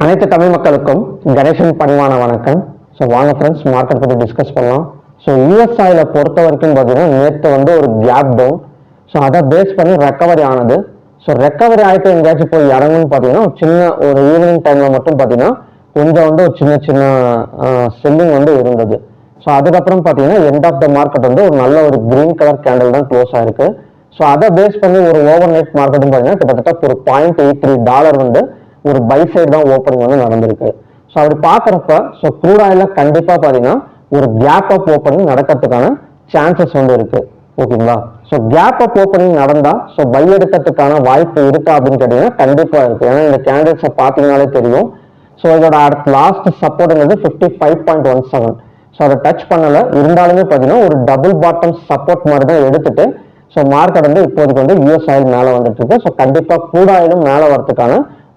அனைத்து தமிழ் மக்களுக்கும் கணேசன் பணிவான வணக்கம். ஸோ வாங்க ஃப்ரெண்ட்ஸ், மார்க்கெட் பற்றி டிஸ்கஸ் பண்ணலாம். ஸோ யூஎஸ்ஐல பொறுத்த வரைக்கும் பார்த்தீங்கன்னா நேற்று வந்து ஒரு கேப் டவுன். ஸோ அதை பேஸ் பண்ணி ரெக்கவரி ஆனது. ஸோ ரெக்கவரி ஆகிட்டு எங்கேயாச்சும் போய் இறங்குன்னு பார்த்தீங்கன்னா சின்ன ஒரு ஈவினிங் டைமில் மட்டும் பார்த்தீங்கன்னா கொஞ்சம் வந்து ஒரு சின்ன சின்ன செல்லிங் வந்து இருந்தது. ஸோ அதுக்கப்புறம் பார்த்தீங்கன்னா எண்ட் ஆஃப் த மார்க்கெட் வந்து ஒரு நல்ல ஒரு கிரீன் கலர் கேண்டில் தான் க்ளோஸ் ஆயிருக்கு. ஸோ அதை பேஸ் பண்ணி ஒரு ஓவர் நைட் மார்க்கெட்டும் பார்த்தீங்கன்னா கிட்டத்தட்ட ஒரு $0.83 வந்து ஒரு பை சைடு தான் ஓப்பனிங் வந்து நடந்திருக்கு. ஸோ அப்படி பார்க்குறப்ப ஸோ க்ரூட் ஆயில கண்டிப்பாக பார்த்தீங்கன்னா ஒரு கேப் அப் ஓப்பனிங் நடக்கிறதுக்கான சான்சஸ் வந்து இருக்கு. ஓகேங்களா? ஸோ கேப் அப் ஓப்பனிங் நடந்தா ஸோ பை எடுக்கிறதுக்கான வாய்ப்பு இருக்கா அப்படின்னு கேட்டீங்கன்னா கண்டிப்பாக இருக்கு. ஏன்னா இந்த கேண்டில்ஸை பார்த்தீங்கன்னாலே தெரியும். ஸோ இதோட அடுத்த லாஸ்ட் சப்போர்ட்ங்கிறது 55.17. ஸோ அதை டச் பண்ணலை. இருந்தாலுமே பார்த்தீங்கன்னா ஒரு டபுள் பாட்டம் சப்போர்ட் மாதிரி தான் எடுத்துட்டு ஸோ மார்க்கெட் வந்து இப்போதைக்கு வந்து யூஎஸ் ஆயில் மேலே வந்துட்டு இருக்கு. ஸோ கண்டிப்பாக க்ரூட் ஆயிலும் மேலே வரதுக்கான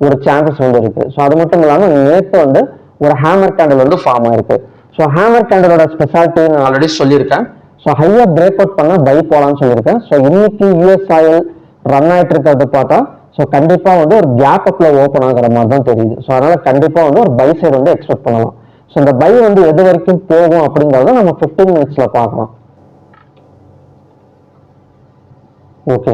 ஒரு சான்சஸ் வந்து இருக்கு. ஸோ அது மட்டும் இல்லாமல் நேற்று வந்து ஒரு ஹேமர் கேண்டில் வந்து ஃபார்ம் ஆயிருக்கு. ஸோ ஹேமர் கேண்டிலோட ஸ்பெஷாலிட்டி நான் ஆல்ரெடி சொல்லியிருக்கேன். ஸோ ஹையர் பிரேக் அவுட் பண்ண பை போலான்னு சொல்லியிருக்கேன். ஸோ இன்னைக்கு யூஎஸ் ஆயில் ரன் ஆயிட்டு இருக்கிறது பார்த்தா ஸோ கண்டிப்பாக வந்து ஒரு கேப் அப்ல ஓப்பன் ஆகிற மாதிரி தான் தெரியுது. ஸோ அதனால கண்டிப்பாக வந்து ஒரு பை சைடு வந்து எக்ஸ்பெக்ட் பண்ணலாம். ஸோ இந்த பை வந்து எது வரைக்கும் போகும் அப்படிங்கிறத நம்ம 15 மினிட்ஸ்ல பார்க்கலாம். ஓகே,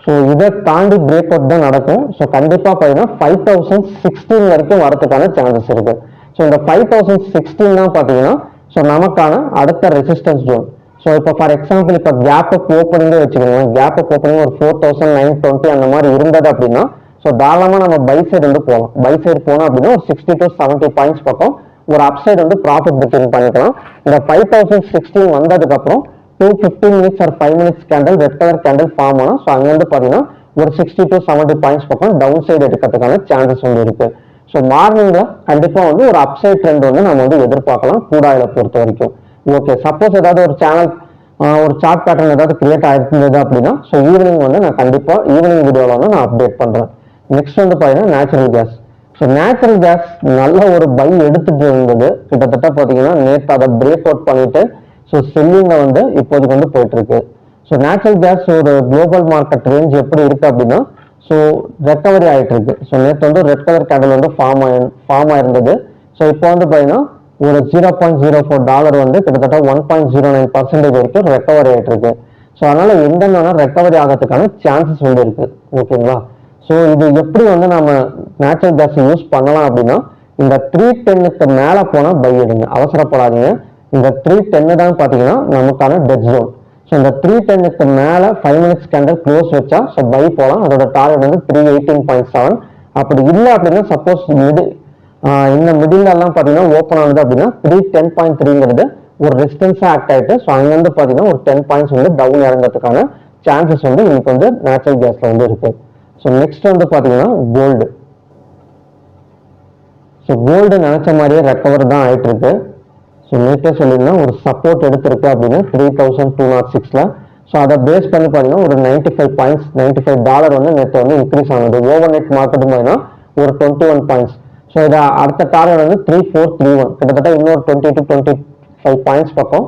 ஸோ இதை தாண்டி பிரேக் அவுட் தான் நடக்கும். ஸோ கண்டிப்பாக பார்த்தீங்கன்னா 5016 வரைக்கும் வரதுக்கான சான்சஸ் இருக்கு. ஸோ இந்த 5016 தான் பார்த்தீங்கன்னா ஸோ நமக்கான அடுத்த ரெசிஸ்டன்ஸ் ஜோன். ஸோ இப்போ ஃபார் எக்ஸாம்பிள் இப்போ கேப் அப் ஓப்பனிங்கே வச்சுக்கோங்க. கேப் அப் ஓப்பனிங் ஒரு 4920 அந்த மாதிரி இருந்தது அப்படின்னா ஸோ தாராளமாக நம்ம பை சைடு வந்து போகலாம். பை சைடு போனோம் அப்படின்னா ஒரு 60 to 70 பாயிண்ட்ஸ் பக்கம் ஒரு அப்சைடு வந்து ப்ராஃபிட் புக்கிங் பண்ணிக்கலாம். இந்த 5016 வந்ததுக்கப்புறம் 15 minutes or 5 minutes candle red colour candle form ஆகும். ஸோ அங்கே வந்து பார்த்தீங்கன்னா ஒரு 60 to 70 பாயிண்ட்ஸ் பக்கம் டவுன் சைடு எடுக்கிறதுக்கான சான்சஸ் வந்து இருக்கு. ஸோ மார்னிங்ல கண்டிப்பாக வந்து ஒரு அப்சைட் ட்ரெண்ட் வந்து நம்ம வந்து எதிர்பார்க்கலாம் க்ரூட் ஆயிலை பொறுத்த வரைக்கும். ஓகே, சப்போஸ் ஏதாவது ஒரு சேனல் ஒரு சார்ட் பேட்டர்ன் ஏதாவது கிரியேட் ஆயிருந்தது அப்படின்னா ஸோ ஈவினிங் வந்து நான் கண்டிப்பாக ஈவினிங் வீடியோவில் வந்து நான் அப்டேட் பண்ணுறேன். நெக்ஸ்ட் வந்து பார்த்தீங்கன்னா natural gas. So natural gas நல்ல ஒரு பை எடுத்துட்டு இருந்தது. கிட்டத்தட்ட பார்த்தீங்கன்னா நேற்று அதை பிரேக் அவுட் பண்ணிட்டு ஸோ செல்லிங்க வந்து இப்போதைக்கு வந்து போயிட்டு இருக்கு. ஸோ நேச்சுரல் கேஸ் ஒரு குளோபல் மார்க்கெட் ரேஞ்ச் எப்படி இருக்கு அப்படின்னா ஸோ ரெக்கவரி ஆகிட்டு இருக்கு. ஸோ நேற்று வந்து ரெட் கலர் கேண்டில் வந்து ஃபார்ம் ஆயிருந்தது. ஸோ இப்போ வந்து பார்த்தீங்கன்னா ஒரு $0.04 வந்து கிட்டத்தட்ட 1.09% வரைக்கும் ரெக்கவரி ஆகிட்டு இருக்கு. ஸோ அதனால எந்தென்ன ரெக்கவரி ஆகிறதுக்கான சான்சஸ் வந்து இருக்கு. ஓகேங்களா? ஸோ இது எப்படி வந்து நம்ம நேச்சுரல் கேஸ் யூஸ் பண்ணலாம் அப்படின்னா இந்த 310க்கு மேலே போனால் பை எடுங்க, அவசரப்படாதீங்க. இந்த 310 தான் பார்த்தீங்கன்னா நமக்கான டெட் ஜோன். ஸோ இந்த 310க்கு மேலே 5 மினிட்ஸ் கேண்டில் க்ளோஸ் வச்சா ஸோ பை போகலாம். அதோட டார்கெட் வந்து 318.7. அப்படி இல்லை அப்படின்னா சப்போஸ் இந்த மிடில் எல்லாம் பார்த்தீங்கன்னா ஓப்பன் ஆனது அப்படின்னா 310.3ங்கிறது ஒரு ரெசிஸ்டன்ஸாக ஆக்ட் ஆகிட்டு ஸோ அங்கேருந்து பார்த்தீங்கன்னா ஒரு 10 பாயிண்ட்ஸ் வந்து டவுன் இறங்கிறதுக்கான சான்சஸ் வந்து இன்னைக்கு வந்து நேச்சுரல் கேஸ்ல வந்து இருக்கு. ஸோ நெக்ஸ்ட் வந்து பார்த்தீங்கன்னா கோல்டு. ஸோ கோல்டு நினைச்ச மாதிரியே ரெக்கவர் தான் ஆயிட்டு இருக்கு. ஸோ நேற்றே சொல்லியிருந்தா ஒரு சப்போர்ட் எடுத்திருக்கு அப்படின்னா 3206ல. ஸோ அதை பேஸ் பண்ணி பார்த்தீங்கன்னா ஒரு 95 பாயிண்ட்ஸ் $95 வந்து நேற்று வந்து இன்க்ரீஸ் ஆனது. ஓவர் நைட் மார்க்கெட் பார்த்தீங்கன்னா ஒரு 21 பாயிண்ட்ஸ். ஸோ இதை அடுத்த டார்கெட் வந்து 3431, கிட்டத்தட்ட இன்னொரு 20 to 25 பாயிண்ட்ஸ் பக்கம்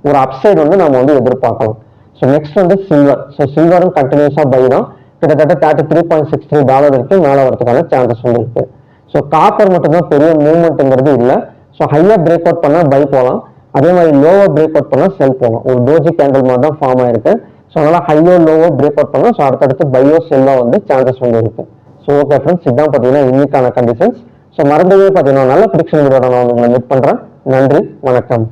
ஒரு அப்சைட் வந்து நம்ம வந்து எதிர்பார்க்கலாம். ஸோ நெக்ஸ்ட் வந்து சில்வர். ஸோ சில்வரும் கண்டினியூஸாக பை தான். கிட்டத்தட்ட $33.63 வரைக்கும் மேலே வரதுக்கான சான்சஸ் வந்து இருக்கு. ஸோ காப்பர் மட்டும்தான் பெரிய மூவ்மெண்ட்ங்கிறது இல்லை. ஸோ ஹையாக பிரேக் அவுட் பண்ணால் பை போகலாம். அதே மாதிரி லோவாக பிரேக் அவுட் பண்ணால் செல் போகலாம். ஒரு டோஜி கேண்டில் மாதிரி தான் ஃபார்ம் ஆயிருக்கு. ஸோ அதனால ஹையோ லோவோ பிரேக் அவுட் பண்ணால் ஸோ அடுத்தடுத்து பையோ செல்லோ வந்து சான்சஸ் வந்து இருக்கு. ஸோ ஓகே ஃப்ரெண்ட்ஸ், இதுதான் பார்த்தீங்கன்னா இன்னைக்கான கண்டிஷன்ஸ். ஸோ மறந்துவே பார்த்தீங்கன்னா நல்ல ப்ரிடிக்ஷன் வீடியோட நான் உங்களை மீட் பண்ணுறேன். நன்றி, வணக்கம்.